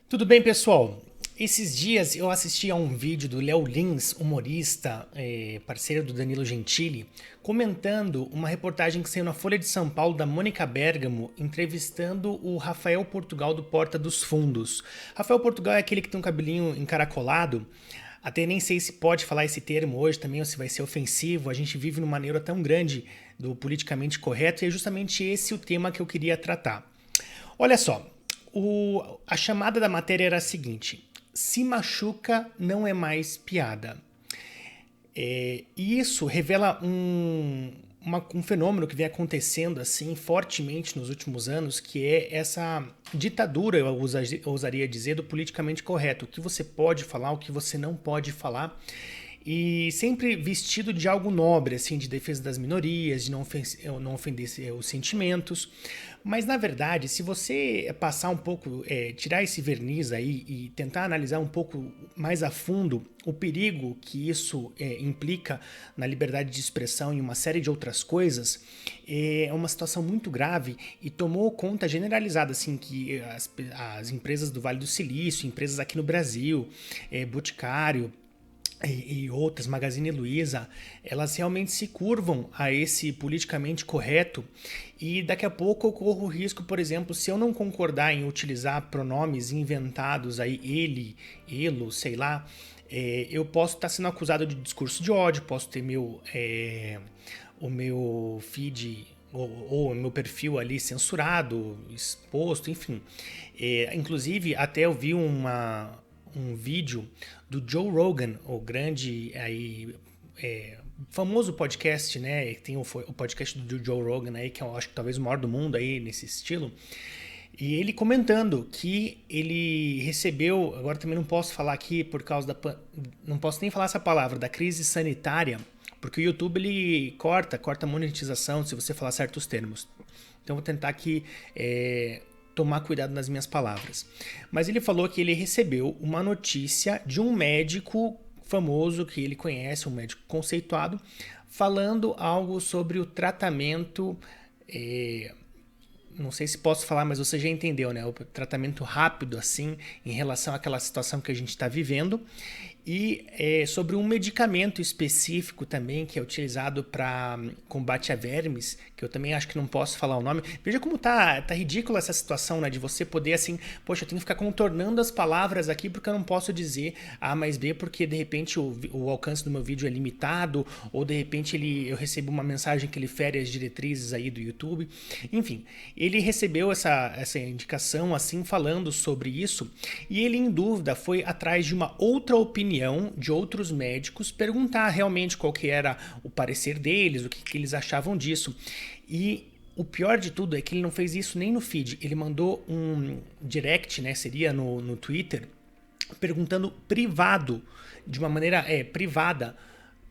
Tudo bem, pessoal? Esses dias eu assisti a um vídeo do Léo Lins, humorista, parceiro do Danilo Gentili, comentando uma reportagem que saiu na Folha de São Paulo da Mônica Bergamo, entrevistando o Rafael Portugal do Porta dos Fundos. Rafael Portugal é aquele que tem um cabelinho encaracolado. Até nem sei se pode falar esse termo hoje também ou se vai ser ofensivo. A gente vive numa neura tão grande do politicamente correto e é justamente esse o tema que eu queria tratar. Olha só, a chamada da matéria era a seguinte: se machuca não é mais piada. E isso revela um fenômeno que vem acontecendo assim fortemente nos últimos anos, que é essa ditadura, eu ousaria dizer, do politicamente correto. O que você pode falar, o que você não pode falar. E sempre vestido de algo nobre, assim, de defesa das minorias, de não ofender os sentimentos. Mas, na verdade, se você passar um pouco, tirar esse verniz aí e tentar analisar um pouco mais a fundo o perigo que isso implica na liberdade de expressão e uma série de outras coisas, é uma situação muito grave e tomou conta generalizada, assim, que as empresas do Vale do Silício, empresas aqui no Brasil, Boticário, e outras, Magazine Luiza, elas realmente se curvam a esse politicamente correto e daqui a pouco eu corro o risco, por exemplo, se eu não concordar em utilizar pronomes inventados aí, ele, elo, sei lá, eu posso estar sendo acusado de discurso de ódio, posso ter o meu feed ou o meu perfil ali censurado, exposto, enfim. Inclusive, até eu vi um vídeo do Joe Rogan, o grande aí, famoso podcast, né? Tem o podcast do Joe Rogan aí, que eu acho que talvez o maior do mundo aí nesse estilo. E ele comentando que ele recebeu, agora também não posso falar aqui por causa não posso nem falar essa palavra, da crise sanitária, porque o YouTube ele corta a monetização se você falar certos termos. Então vou tentar aqui tomar cuidado nas minhas palavras. Mas ele falou que ele recebeu uma notícia de um médico famoso que ele conhece, um médico conceituado, falando algo sobre o tratamento, não sei se posso falar, mas você já entendeu, né? O tratamento rápido, assim, em relação àquela situação que a gente está vivendo. E sobre um medicamento específico também, que é utilizado para combate a vermes, que eu também acho que não posso falar o nome. Veja como tá ridícula essa situação, né? De você poder, assim, poxa, eu tenho que ficar contornando as palavras aqui porque eu não posso dizer A mais B, porque de repente o alcance do meu vídeo é limitado, ou de repente eu recebo uma mensagem que ele fere as diretrizes aí do YouTube. Enfim, ele recebeu essa indicação, assim, falando sobre isso, e ele, em dúvida, foi atrás de uma outra opinião de outros médicos, perguntar realmente qual que era o parecer deles, o que eles achavam disso. E o pior de tudo é que ele não fez isso nem no feed, ele mandou um direct, né, seria no Twitter, perguntando privado, de uma maneira privada,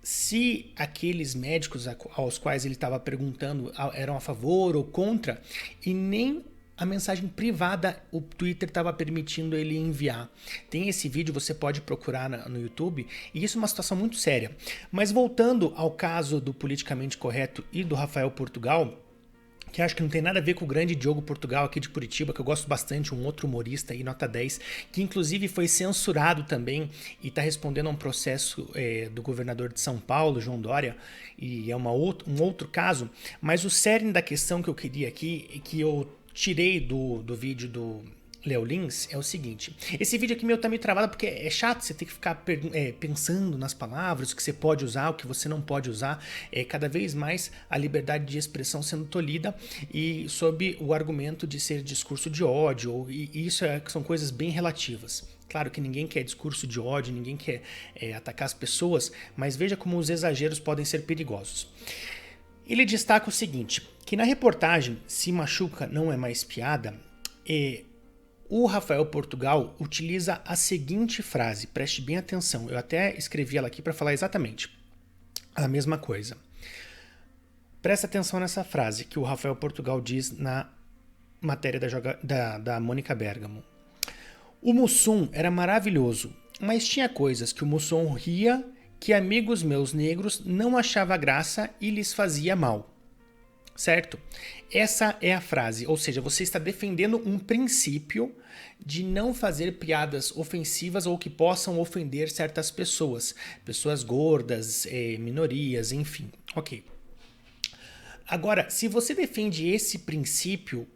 se aqueles médicos aos quais ele estava perguntando eram a favor ou contra, e nem a mensagem privada o Twitter estava permitindo ele enviar. Tem esse vídeo, você pode procurar no YouTube, e isso é uma situação muito séria. Mas voltando ao caso do politicamente correto e do Rafael Portugal, que acho que não tem nada a ver com o grande Diogo Portugal aqui de Curitiba, que eu gosto bastante, um outro humorista aí, nota 10, que inclusive foi censurado também e está respondendo a um processo do governador de São Paulo, João Dória, e é um outro caso. Mas o cerne da questão que eu queria aqui, que eu tirei do vídeo do Léo Lins, é o seguinte: esse vídeo aqui meu tá meio travado porque é chato você ter que ficar pensando nas palavras, o que você pode usar, o que você não pode usar, cada vez mais a liberdade de expressão sendo tolhida e sob o argumento de ser discurso de ódio, e isso são coisas bem relativas. Claro que ninguém quer discurso de ódio, ninguém quer atacar as pessoas, mas veja como os exageros podem ser perigosos. Ele destaca o seguinte, que na reportagem Se Machuca Não É Mais Piada, o Rafael Portugal utiliza a seguinte frase, preste bem atenção, eu até escrevi ela aqui para falar exatamente a mesma coisa. Presta atenção nessa frase que o Rafael Portugal diz na matéria da Mônica Bergamo. O Mussum era maravilhoso, mas tinha coisas que o Mussum ria que amigos meus negros não achava graça e lhes fazia mal. certo? Essa é a frase, ou seja, você está defendendo um princípio de não fazer piadas ofensivas ou que possam ofender certas pessoas, pessoas gordas, minorias, enfim. Ok. Agora, se você defende esse princípio,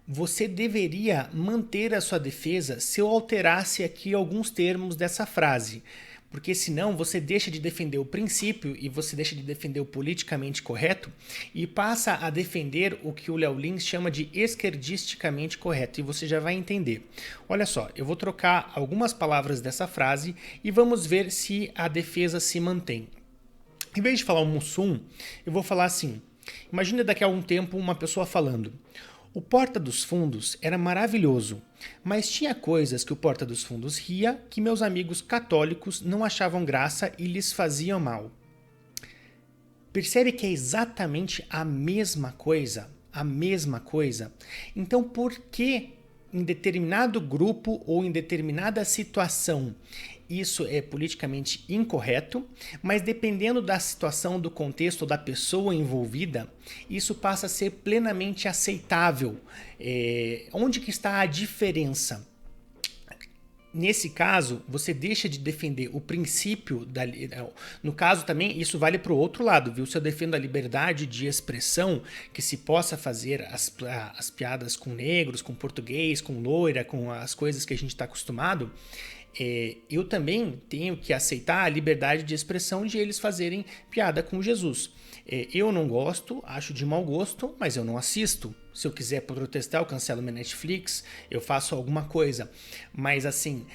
você deveria manter a sua defesa se eu alterasse aqui alguns termos dessa frase. Porque senão você deixa de defender o princípio e você deixa de defender o politicamente correto e passa a defender o que o Léo Lins chama de esquerdisticamente correto. E você já vai entender. Olha só, eu vou trocar algumas palavras dessa frase e vamos ver se a defesa se mantém. Em vez de falar o Mussum, eu vou falar assim. Imagina daqui a algum tempo uma pessoa falando: o Porta dos Fundos era maravilhoso, mas tinha coisas que o Porta dos Fundos ria que meus amigos católicos não achavam graça e lhes faziam mal. Percebe que é exatamente a mesma coisa? A mesma coisa. Então, por que em determinado grupo ou em determinada situação isso é politicamente incorreto, mas dependendo da situação, do contexto, da pessoa envolvida, isso passa a ser plenamente aceitável? Onde que está a diferença? Nesse caso, você deixa de defender o princípio da... No caso também, isso vale para o outro lado, viu? Se eu defendo a liberdade de expressão, que se possa fazer as piadas com negros, com português, com loira, com as coisas que a gente está acostumado, eu também tenho que aceitar a liberdade de expressão de eles fazerem piada com Jesus. Eu não gosto, acho de mau gosto, mas eu não assisto. Se eu quiser protestar, eu cancelo minha Netflix, eu faço alguma coisa. Mas assim,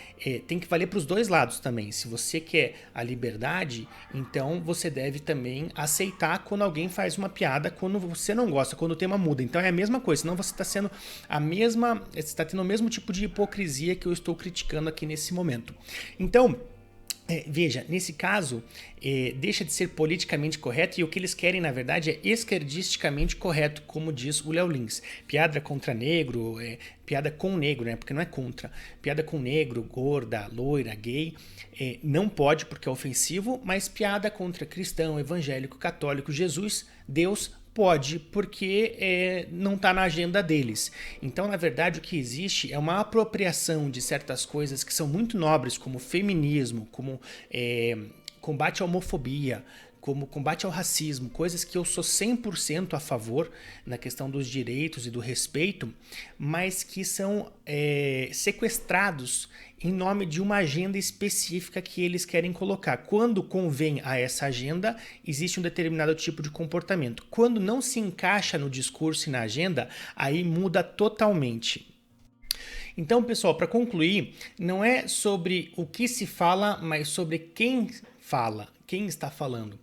tem que valer para os dois lados também. Se você quer a liberdade, então você deve também aceitar quando alguém faz uma piada, quando você não gosta, quando o tema muda. Então é a mesma coisa, senão você está sendo você está tendo o mesmo tipo de hipocrisia que eu estou criticando aqui nesse momento. Então, veja, nesse caso, deixa de ser politicamente correto e o que eles querem, na verdade, é esquerdisticamente correto, como diz o Léo Lins. Piada contra negro, piada com negro, né? Porque não é contra. Piada com negro, gorda, loira, gay, não pode porque é ofensivo, mas piada contra cristão, evangélico, católico, Jesus, Deus, pode, porque não está na agenda deles. Então, na verdade, o que existe é uma apropriação de certas coisas que são muito nobres, como feminismo, como combate à homofobia, como combate ao racismo, coisas que eu sou 100% a favor na questão dos direitos e do respeito, mas que são sequestrados em nome de uma agenda específica que eles querem colocar. Quando convém a essa agenda, existe um determinado tipo de comportamento. Quando não se encaixa no discurso e na agenda, aí muda totalmente. Então, pessoal, para concluir, não é sobre o que se fala, mas sobre quem fala, quem está falando.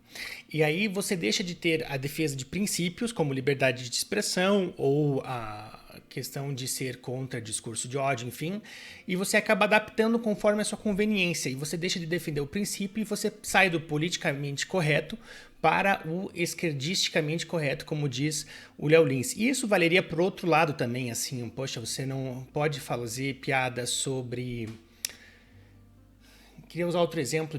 E aí você deixa de ter a defesa de princípios, como liberdade de expressão ou a questão de ser contra discurso de ódio, enfim, e você acaba adaptando conforme a sua conveniência, e você deixa de defender o princípio e você sai do politicamente correto para o esquerdisticamente correto, como diz o Léo Lins. E isso valeria para o outro lado também, assim, poxa, você não pode fazer piada sobre... Queria usar outro exemplo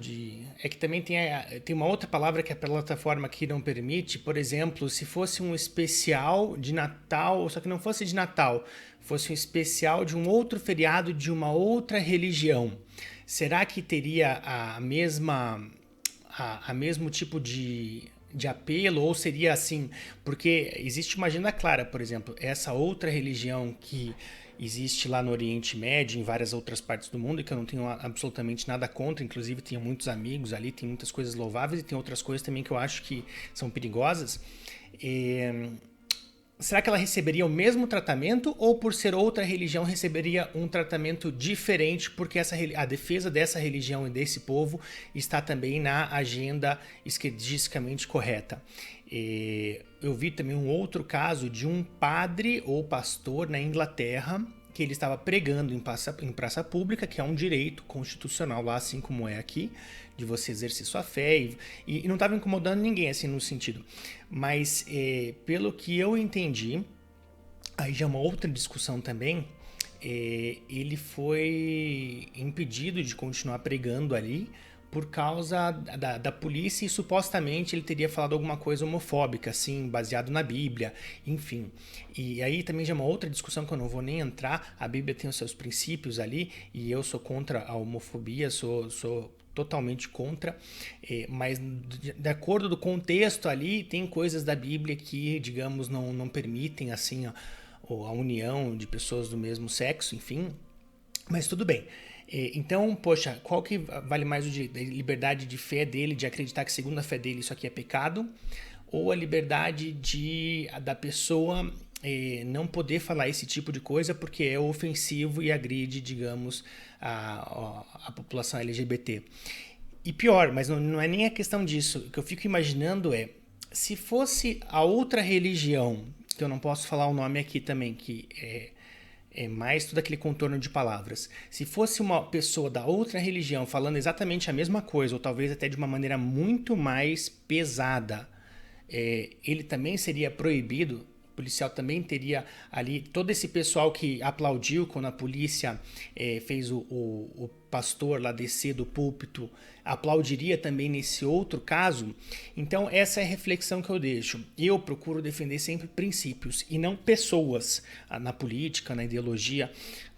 é que também tem uma outra palavra que a plataforma aqui não permite. Por exemplo, se fosse um especial de Natal, só que não fosse de Natal, fosse um especial de um outro feriado de uma outra religião, será que teria a mesmo tipo de apelo, ou seria assim, porque existe uma agenda clara, por exemplo, essa outra religião que existe lá no Oriente Médio, em várias outras partes do mundo, e que eu não tenho absolutamente nada contra, inclusive tenho muitos amigos ali, tem muitas coisas louváveis e tem outras coisas também que eu acho que são perigosas. Será que ela receberia o mesmo tratamento ou por ser outra religião receberia um tratamento diferente porque a defesa dessa religião e desse povo está também na agenda esquerdisticamente correta? Eu vi também um outro caso de um padre ou pastor na Inglaterra que ele estava pregando em praça pública, que é um direito constitucional lá, assim como é aqui, de você exercer sua fé, e não estava incomodando ninguém, assim, no sentido. Mas, pelo que eu entendi, aí já é uma outra discussão também, ele foi impedido de continuar pregando ali, por causa da polícia e supostamente ele teria falado alguma coisa homofóbica, assim, baseado na Bíblia, enfim. E aí também já é uma outra discussão que eu não vou nem entrar, a Bíblia tem os seus princípios ali e eu sou contra a homofobia, sou totalmente contra, mas de acordo do contexto ali, tem coisas da Bíblia que, digamos, não permitem, assim, a união de pessoas do mesmo sexo, enfim, mas tudo bem. Então, poxa, qual que vale mais o direito? A liberdade de fé dele, de acreditar que segundo a fé dele isso aqui é pecado? Ou a liberdade da pessoa não poder falar esse tipo de coisa porque é ofensivo e agride, digamos, a população LGBT? E pior, mas não é nem a questão disso. O que eu fico imaginando é, se fosse a outra religião, que eu não posso falar o nome aqui também, que é mais todo aquele contorno de palavras. Se fosse uma pessoa da outra religião falando exatamente a mesma coisa, ou talvez até de uma maneira muito mais pesada, ele também seria proibido. O policial também teria ali todo esse pessoal que aplaudiu quando a polícia fez o pastor lá descer do púlpito, aplaudiria também nesse outro caso. Então essa é a reflexão que eu deixo. Eu procuro defender sempre princípios e não pessoas na política, na ideologia,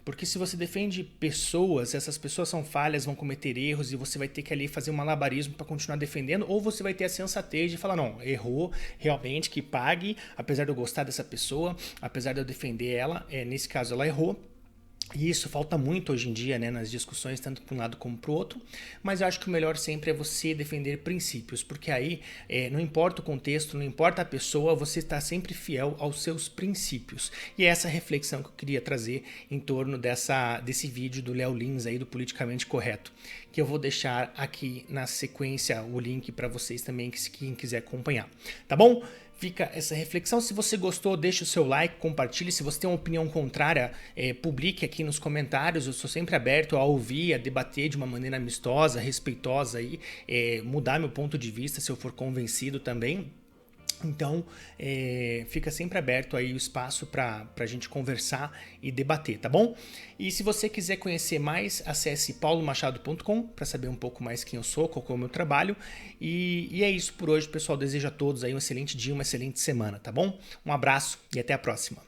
porque se você defende pessoas, essas pessoas são falhas, vão cometer erros e você vai ter que ali fazer um malabarismo para continuar defendendo, ou você vai ter a sensatez de falar, não, errou, realmente que pague, apesar de eu gostar dessa pessoa, apesar de eu defender ela, nesse caso ela errou. E isso falta muito hoje em dia, né, nas discussões, tanto para um lado como para o outro, mas eu acho que o melhor sempre é você defender princípios, porque aí não importa o contexto, não importa a pessoa, você está sempre fiel aos seus princípios. E é essa reflexão que eu queria trazer em torno desse vídeo do Léo Lins aí, do Politicamente Correto, que eu vou deixar aqui na sequência o link para vocês também, quem quiser acompanhar, tá bom? Fica essa reflexão. Se você gostou, deixe o seu like, compartilhe. Se você tem uma opinião contrária, publique aqui nos comentários. Eu sou sempre aberto a ouvir, a debater de uma maneira amistosa, respeitosa e mudar meu ponto de vista se eu for convencido também. Então, fica sempre aberto aí o espaço para a gente conversar e debater, tá bom? E se você quiser conhecer mais, acesse paulomachado.com para saber um pouco mais quem eu sou, qual é o meu trabalho. E é isso por hoje, pessoal. Desejo a todos aí um excelente dia, uma excelente semana, tá bom? Um abraço e até a próxima.